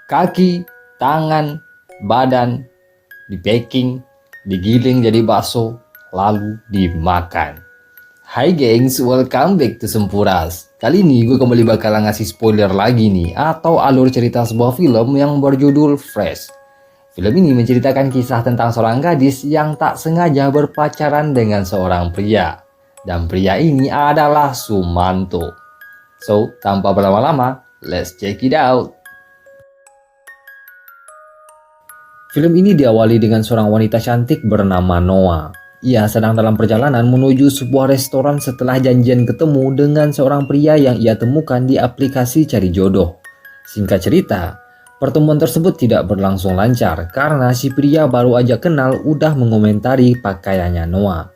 Kaki, tangan, badan, di packing, digiling jadi bakso, lalu dimakan. Hai gengs, welcome back to Sempuras. Kali ini gue kembali bakalan ngasih spoiler lagi nih, atau alur cerita sebuah film yang berjudul Fresh. Film ini menceritakan kisah tentang seorang gadis yang tak sengaja berpacaran dengan seorang pria. Dan pria ini adalah Sumanto. So, tanpa berlama-lama, let's check it out. Film ini diawali dengan seorang wanita cantik bernama Noah. Ia sedang dalam perjalanan menuju sebuah restoran setelah janjian ketemu dengan seorang pria yang ia temukan di aplikasi cari jodoh. Singkat cerita, pertemuan tersebut tidak berlangsung lancar karena si pria baru aja kenal udah mengomentari pakaiannya Noah.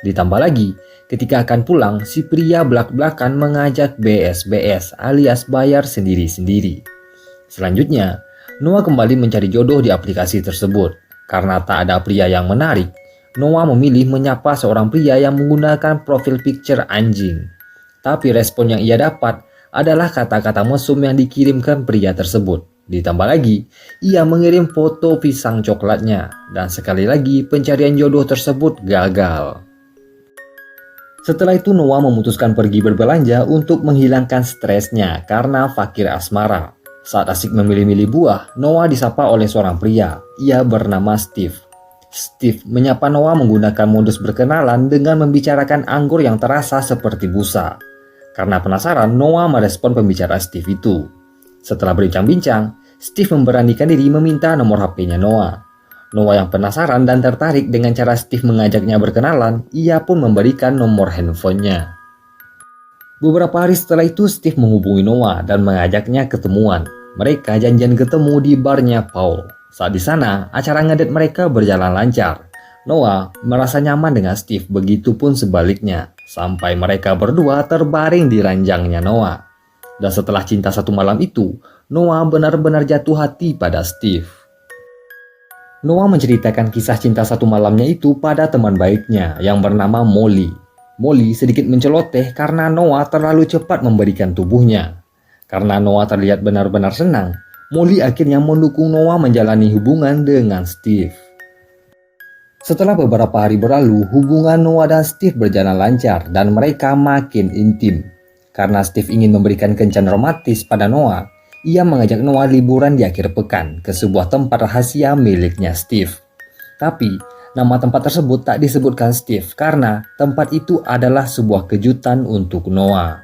Ditambah lagi, ketika akan pulang, si pria belak-belakan mengajak BSBS alias bayar sendiri-sendiri. Selanjutnya, Noah kembali mencari jodoh di aplikasi tersebut. Karena tak ada pria yang menarik, Noah memilih menyapa seorang pria yang menggunakan profil picture anjing. Tapi respon yang ia dapat adalah kata-kata mesum yang dikirimkan pria tersebut. Ditambah lagi, ia mengirim foto pisang coklatnya. Dan sekali lagi, pencarian jodoh tersebut gagal. Setelah itu Noah memutuskan pergi berbelanja untuk menghilangkan stresnya karena fakir asmara. Saat asik memilih-milih buah, Noah disapa oleh seorang pria. Ia bernama Steve. Steve menyapa Noah menggunakan modus berkenalan dengan membicarakan anggur yang terasa seperti busa. Karena penasaran, Noah merespon pembicaraan Steve itu. Setelah berbincang-bincang, Steve memberanikan diri meminta nomor HP-nya Noah. Noah yang penasaran dan tertarik dengan cara Steve mengajaknya berkenalan, ia pun memberikan nomor handphonenya. Beberapa hari setelah itu, Steve menghubungi Noah dan mengajaknya ketemuan. Mereka janjian ketemu di barnya Paul. Saat di sana, acara ngedate mereka berjalan lancar. Noah merasa nyaman dengan Steve, begitupun sebaliknya. Sampai mereka berdua terbaring di ranjangnya Noah. Dan setelah cinta satu malam itu, Noah benar-benar jatuh hati pada Steve. Noah menceritakan kisah cinta satu malamnya itu pada teman baiknya yang bernama Molly. Molly sedikit menceloteh karena Noah terlalu cepat memberikan tubuhnya. Karena Noah terlihat benar-benar senang, Molly akhirnya mendukung Noah menjalani hubungan dengan Steve. Setelah beberapa hari berlalu, hubungan Noah dan Steve berjalan lancar dan mereka makin intim. Karena Steve ingin memberikan kencan romantis pada Noah, ia mengajak Noah liburan di akhir pekan ke sebuah tempat rahasia miliknya Steve. Tapi, nama tempat tersebut tak disebutkan Steve karena tempat itu adalah sebuah kejutan untuk Noah.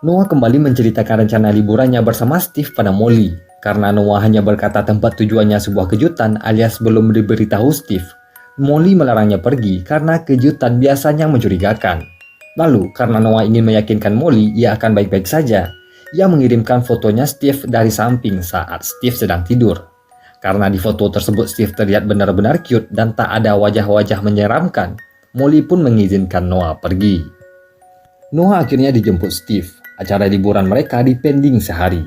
Noah kembali menceritakan rencana liburannya bersama Steve pada Molly. Karena Noah hanya berkata tempat tujuannya sebuah kejutan alias belum diberitahu Steve, Molly melarangnya pergi karena kejutan biasanya mencurigakan. Lalu, karena Noah ingin meyakinkan Molly ia akan baik-baik saja, ia mengirimkan fotonya Steve dari samping saat Steve sedang tidur. Karena di foto tersebut Steve terlihat benar-benar cute dan tak ada wajah-wajah menyeramkan, Molly pun mengizinkan Noah pergi. Noah akhirnya dijemput Steve. Acara liburan mereka dipending sehari.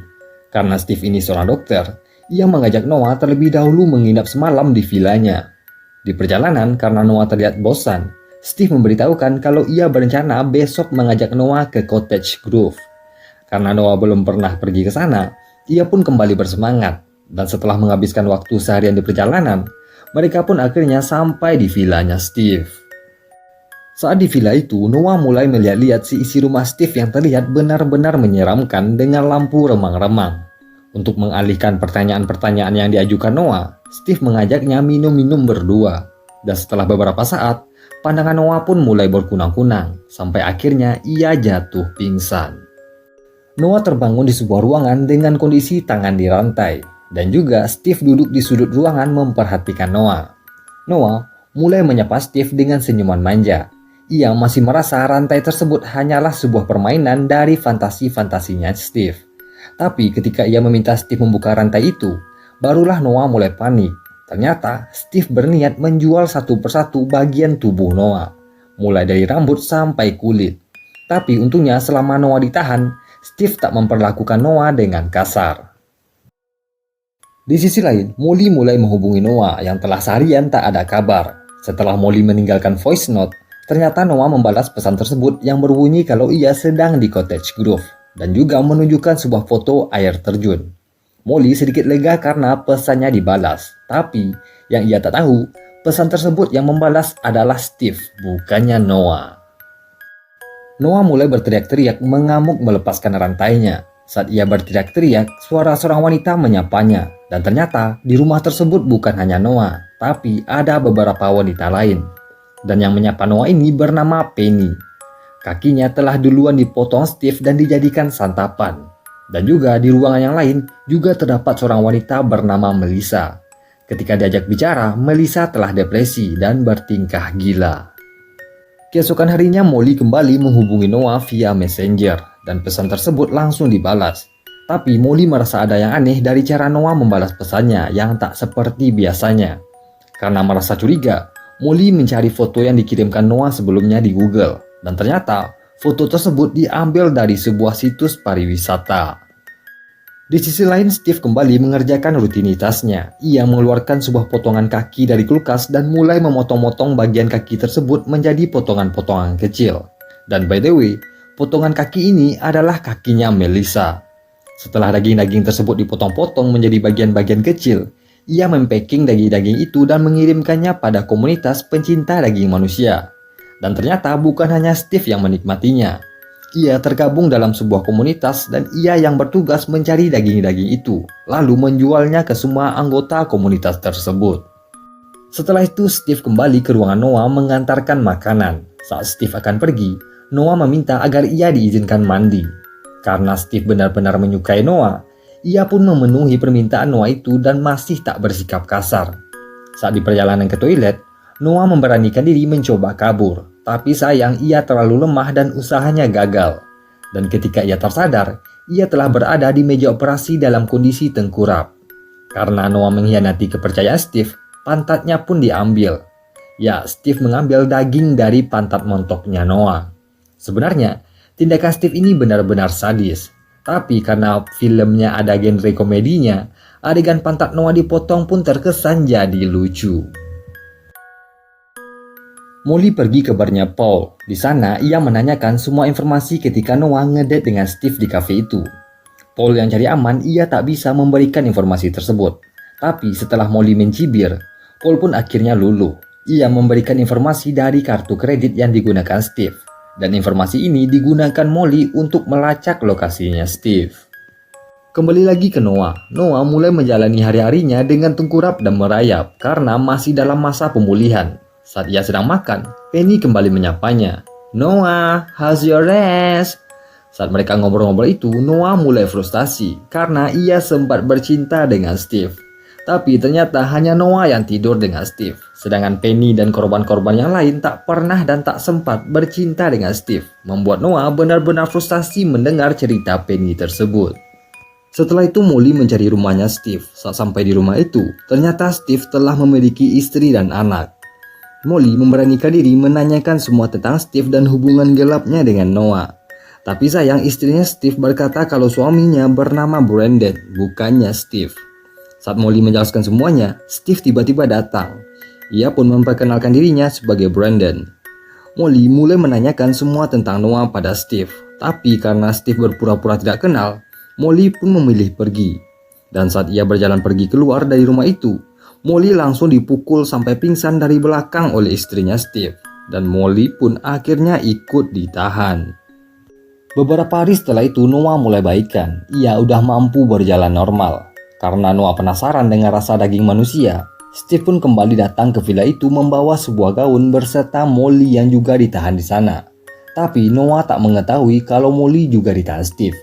Karena Steve ini seorang dokter, ia mengajak Noah terlebih dahulu menginap semalam di vilanya. Di perjalanan, karena Noah terlihat bosan, Steve memberitahukan kalau ia berencana besok mengajak Noah ke Cottage Grove. Karena Noah belum pernah pergi ke sana, ia pun kembali bersemangat. Dan setelah menghabiskan waktu seharian di perjalanan, mereka pun akhirnya sampai di vilanya Steve. Saat di villa itu, Noah mulai melihat-lihat si isi rumah Steve yang terlihat benar-benar menyeramkan dengan lampu remang-remang. Untuk mengalihkan pertanyaan-pertanyaan yang diajukan Noah, Steve mengajaknya minum-minum berdua. Dan setelah beberapa saat, pandangan Noah pun mulai berkunang-kunang, sampai akhirnya ia jatuh pingsan. Noah terbangun di sebuah ruangan dengan kondisi tangan di rantai. Dan juga Steve duduk di sudut ruangan memperhatikan Noah. Noah mulai menyapa Steve dengan senyuman manja. Ia masih merasa rantai tersebut hanyalah sebuah permainan dari fantasi-fantasinya Steve. Tapi ketika ia meminta Steve membuka rantai itu, barulah Noah mulai panik. Ternyata Steve berniat menjual satu persatu bagian tubuh Noah, mulai dari rambut sampai kulit. Tapi untungnya selama Noah ditahan, Steve tak memperlakukan Noah dengan kasar. Di sisi lain, Molly mulai menghubungi Noah yang telah seharian tak ada kabar. Setelah Molly meninggalkan voice note, ternyata Noah membalas pesan tersebut yang berbunyi kalau ia sedang di Cottage Grove dan juga menunjukkan sebuah foto air terjun. Molly sedikit lega karena pesannya dibalas. Tapi yang ia tak tahu, pesan tersebut yang membalas adalah Steve, bukannya Noah. Noah mulai berteriak-teriak mengamuk melepaskan rantainya. Saat ia berteriak-teriak, suara seorang wanita menyapanya. Dan ternyata di rumah tersebut bukan hanya Noah, tapi ada beberapa wanita lain. Dan yang menyapa Noah ini bernama Penny. Kakinya telah duluan dipotong Steve dan dijadikan santapan. Dan juga di ruangan yang lain juga terdapat seorang wanita bernama Melissa. Ketika diajak bicara, Melissa telah depresi dan bertingkah gila. Keesokan harinya Molly kembali menghubungi Noah via Messenger dan pesan tersebut langsung dibalas. Tapi Molly merasa ada yang aneh dari cara Noah membalas pesannya yang tak seperti biasanya. Karena merasa curiga, Molly mencari foto yang dikirimkan Noah sebelumnya di Google. Dan ternyata foto tersebut diambil dari sebuah situs pariwisata. Di sisi lain, Steve kembali mengerjakan rutinitasnya. Ia mengeluarkan sebuah potongan kaki dari kulkas dan mulai memotong-motong bagian kaki tersebut menjadi potongan-potongan kecil. Dan by the way, potongan kaki ini adalah kakinya Melissa. Setelah daging-daging tersebut dipotong-potong menjadi bagian-bagian kecil, ia mempacking daging-daging itu dan mengirimkannya pada komunitas pencinta daging manusia. Dan ternyata bukan hanya Steve yang menikmatinya. Ia tergabung dalam sebuah komunitas dan ia yang bertugas mencari daging-daging itu, lalu menjualnya ke semua anggota komunitas tersebut. Setelah itu Steve kembali ke ruangan Noah mengantarkan makanan. Saat Steve akan pergi, Noah meminta agar ia diizinkan mandi. Karena Steve benar-benar menyukai Noah, ia pun memenuhi permintaan Noah itu dan masih tak bersikap kasar. Saat di perjalanan ke toilet, Noah memberanikan diri mencoba kabur. Tapi sayang ia terlalu lemah dan usahanya gagal. Dan ketika ia tersadar, ia telah berada di meja operasi dalam kondisi tengkurap. Karena Noah mengkhianati kepercayaan Steve, pantatnya pun diambil. Ya, Steve mengambil daging dari pantat montoknya Noah. Sebenarnya, tindakan Steve ini benar-benar sadis. Tapi karena filmnya ada genre komedinya, adegan pantat Noah dipotong pun terkesan jadi lucu. Molly pergi ke barnya Paul. Di sana, ia menanyakan semua informasi ketika Noah ngedate dengan Steve di kafe itu. Paul yang cari aman, ia tak bisa memberikan informasi tersebut. Tapi setelah Molly mencibir, Paul pun akhirnya luluh. Ia memberikan informasi dari kartu kredit yang digunakan Steve. Dan informasi ini digunakan Molly untuk melacak lokasinya Steve. Kembali lagi ke Noah. Noah mulai menjalani hari-harinya dengan tengkurap dan merayap karena masih dalam masa pemulihan. Saat ia sedang makan, Penny kembali menyapanya. "Noah, how's your rest?" Saat mereka ngobrol-ngobrol itu, Noah mulai frustasi karena ia sempat bercinta dengan Steve. Tapi ternyata hanya Noah yang tidur dengan Steve. Sedangkan Penny dan korban-korban yang lain tak pernah dan tak sempat bercinta dengan Steve. Membuat Noah benar-benar frustasi mendengar cerita Penny tersebut. Setelah itu Molly mencari rumahnya Steve. Saat sampai di rumah itu, ternyata Steve telah memiliki istri dan anak. Molly memberanikan diri menanyakan semua tentang Steve dan hubungan gelapnya dengan Noah. Tapi sayang istrinya Steve berkata kalau suaminya bernama Brandon, bukannya Steve. Saat Molly menjelaskan semuanya, Steve tiba-tiba datang. Ia pun memperkenalkan dirinya sebagai Brandon. Molly mulai menanyakan semua tentang Noah pada Steve. Tapi karena Steve berpura-pura tidak kenal, Molly pun memilih pergi. Dan saat ia berjalan pergi keluar dari rumah itu, Molly langsung dipukul sampai pingsan dari belakang oleh istrinya Steve. Dan Molly pun akhirnya ikut ditahan. Beberapa hari setelah itu Noah mulai baikan. Ia udah mampu berjalan normal. Karena Noah penasaran dengan rasa daging manusia, Steve pun kembali datang ke villa itu membawa sebuah gaun berserta Molly yang juga ditahan di sana. Tapi Noah tak mengetahui kalau Molly juga ditahan Steve.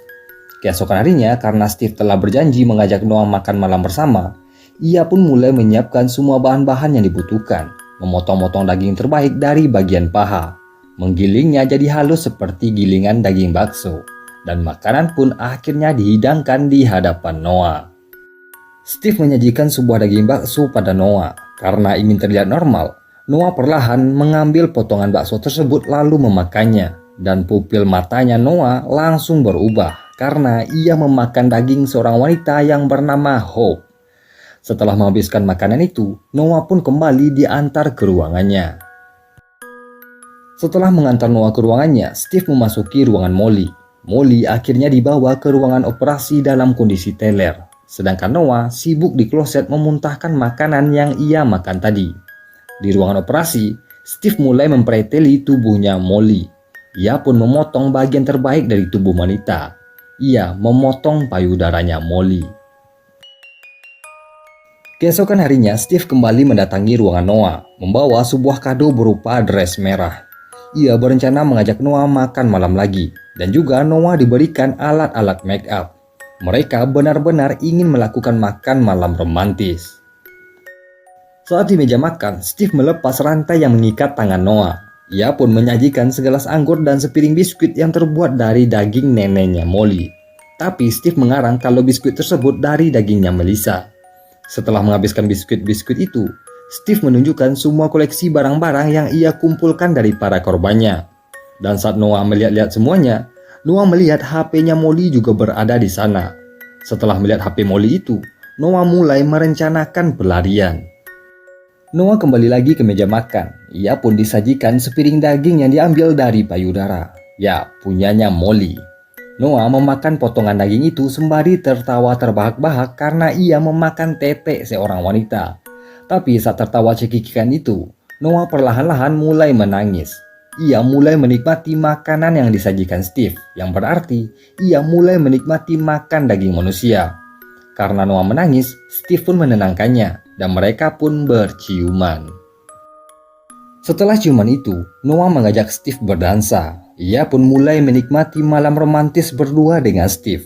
Keesokan harinya, karena Steve telah berjanji mengajak Noah makan malam bersama, ia pun mulai menyiapkan semua bahan-bahan yang dibutuhkan, memotong-motong daging terbaik dari bagian paha, menggilingnya jadi halus seperti gilingan daging bakso, dan makanan pun akhirnya dihidangkan di hadapan Noah. Steve menyajikan sebuah daging bakso pada Noah. Karena ingin terlihat normal, Noah perlahan mengambil potongan bakso tersebut lalu memakannya, dan pupil matanya Noah langsung berubah karena ia memakan daging seorang wanita yang bernama Hope. Setelah menghabiskan makanan itu, Noah pun kembali diantar ke ruangannya. Setelah mengantar Noah ke ruangannya, Steve memasuki ruangan Molly. Molly akhirnya dibawa ke ruangan operasi dalam kondisi teler. Sedangkan Noah sibuk di kloset memuntahkan makanan yang ia makan tadi. Di ruangan operasi, Steve mulai mempreteli tubuhnya Molly. Ia pun memotong bagian terbaik dari tubuh wanita. Ia memotong payudaranya Molly. Keesokan harinya, Steve kembali mendatangi ruangan Noah, membawa sebuah kado berupa dress merah. Ia berencana mengajak Noah makan malam lagi, dan juga Noah diberikan alat-alat make up. Mereka benar-benar ingin melakukan makan malam romantis. Saat di meja makan, Steve melepas rantai yang mengikat tangan Noah. Ia pun menyajikan segelas anggur dan sepiring biskuit yang terbuat dari daging neneknya Molly. Tapi Steve mengarang kalau biskuit tersebut dari dagingnya Melissa. Setelah menghabiskan biskuit-biskuit itu, Steve menunjukkan semua koleksi barang-barang yang ia kumpulkan dari para korbannya. Dan saat Noah melihat-lihat semuanya, Noah melihat HP-nya Molly juga berada di sana. Setelah melihat HP Molly itu, Noah mulai merencanakan pelarian. Noah kembali lagi ke meja makan. Ia pun disajikan sepiring daging yang diambil dari payudara. Ya, punyanya Molly. Noah memakan potongan daging itu sembari tertawa terbahak-bahak karena ia memakan tete seorang wanita. Tapi saat tertawa cekikikan itu, Noah perlahan-lahan mulai menangis. Ia mulai menikmati makanan yang disajikan Steve, yang berarti ia mulai menikmati makan daging manusia. Karena Noah menangis, Steve pun menenangkannya, dan mereka pun berciuman. Setelah ciuman itu, Noah mengajak Steve berdansa. Ia pun mulai menikmati malam romantis berdua dengan Steve.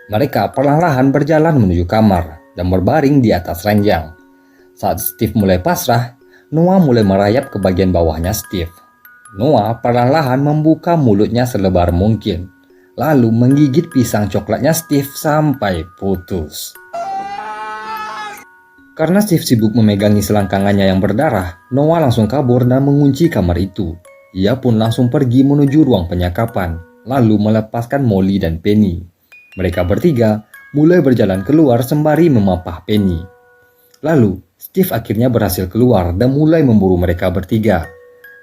Mereka perlahan-lahan berjalan menuju kamar, dan berbaring di atas ranjang. Saat Steve mulai pasrah, Noah mulai merayap ke bagian bawahnya Steve. Noah perlahan-lahan membuka mulutnya selebar mungkin, lalu menggigit pisang coklatnya Steve sampai putus. Karena Steve sibuk memegangi selangkangannya yang berdarah, Noah langsung kabur dan mengunci kamar itu. Ia pun langsung pergi menuju ruang penyekapan, lalu melepaskan Molly dan Penny. Mereka bertiga mulai berjalan keluar sembari memapah Penny. Lalu, Steve akhirnya berhasil keluar dan mulai memburu mereka bertiga.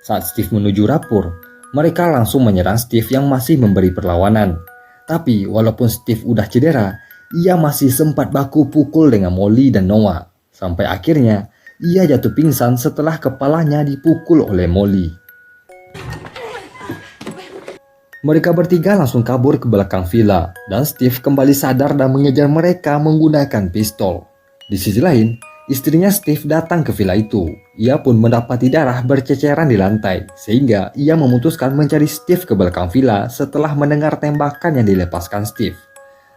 Saat Steve menuju dapur, mereka langsung menyerang Steve yang masih memberi perlawanan. Tapi walaupun Steve udah cedera, ia masih sempat baku pukul dengan Molly dan Noah. Sampai akhirnya, ia jatuh pingsan setelah kepalanya dipukul oleh Molly. Mereka bertiga langsung kabur ke belakang villa, dan Steve kembali sadar dan mengejar mereka menggunakan pistol. Di sisi lain, istrinya Steve datang ke villa itu. Ia pun mendapati darah berceceran di lantai, sehingga ia memutuskan mencari Steve ke belakang villa setelah mendengar tembakan yang dilepaskan Steve.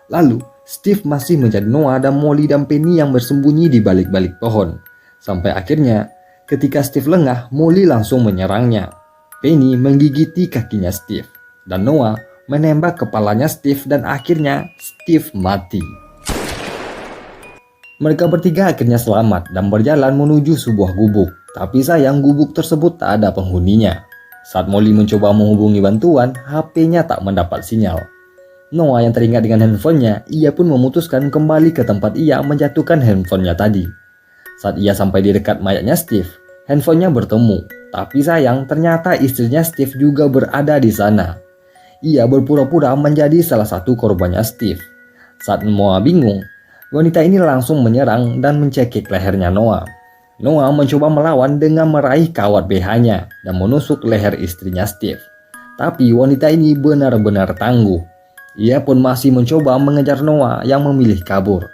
Lalu, Steve masih mencari Noah dan Molly dan Penny yang bersembunyi di balik-balik pohon. Sampai akhirnya, ketika Steve lengah, Molly langsung menyerangnya. Penny menggigiti kakinya Steve, dan Noah menembak kepalanya Steve dan akhirnya Steve mati. Mereka bertiga akhirnya selamat dan berjalan menuju sebuah gubuk. Tapi sayang gubuk tersebut tak ada penghuninya. Saat Molly mencoba menghubungi bantuan, HP-nya tak mendapat sinyal. Noah yang teringat dengan handphonenya, ia pun memutuskan kembali ke tempat ia menjatuhkan handphonenya tadi. Saat ia sampai di dekat mayatnya Steve, handphonenya bertemu. Tapi sayang ternyata istrinya Steve juga berada di sana. Ia berpura-pura menjadi salah satu korbannya Steve. Saat Noah bingung, wanita ini langsung menyerang dan mencekik lehernya Noah. Noah mencoba melawan dengan meraih kawat BH-nya dan menusuk leher istrinya Steve. Tapi wanita ini benar-benar tangguh. Ia pun masih mencoba mengejar Noah yang memilih kabur.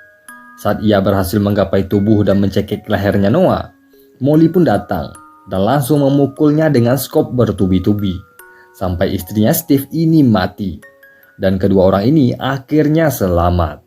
Saat ia berhasil menggapai tubuh dan mencekik lehernya Noah, Molly pun datang dan langsung memukulnya dengan skop bertubi-tubi. Sampai istrinya Steve ini mati. Dan kedua orang ini akhirnya selamat.